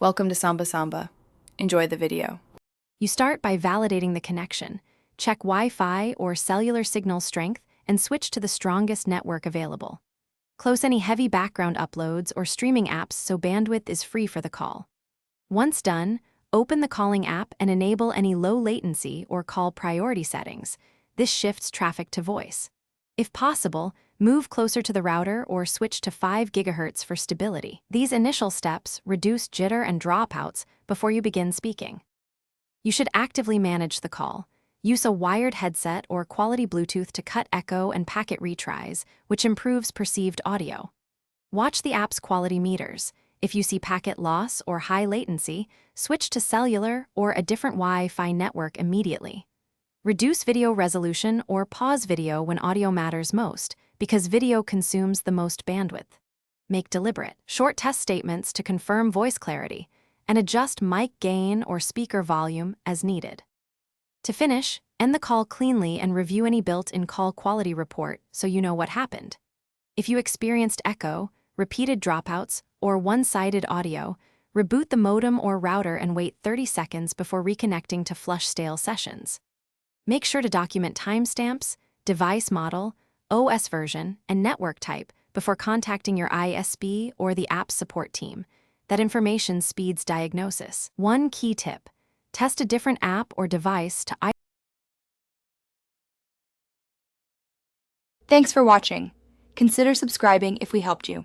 Welcome to Samba Samba. Enjoy the video. You start by validating the connection. Check Wi-Fi or cellular signal strength and switch to the strongest network available. Close any heavy background uploads or streaming apps so bandwidth is free for the call. Once done, open the calling app and enable any low latency or call priority settings. This shifts traffic to voice. If possible, move closer to the router or switch to 5 GHz for stability. These initial steps reduce jitter and dropouts before you begin speaking. You should actively manage the call. Use a wired headset or quality Bluetooth to cut echo and packet retries, which improves perceived audio. Watch the app's quality meters. If you see packet loss or high latency, switch to cellular or a different Wi-Fi network immediately. Reduce video resolution or pause video when audio matters most, because video consumes the most bandwidth. Make deliberate, short test statements to confirm voice clarity, and adjust mic gain or speaker volume as needed. To finish, end the call cleanly and review any built-in call quality report so you know what happened. If you experienced echo, repeated dropouts, or one-sided audio, reboot the modem or router and wait 30 seconds before reconnecting to flush stale sessions. Make sure to document timestamps, device model, OS version, and network type before contacting your ISP or the app support team. That information speeds diagnosis. One key tip: test a different app or device to Thanks for watching. Consider subscribing if we helped you.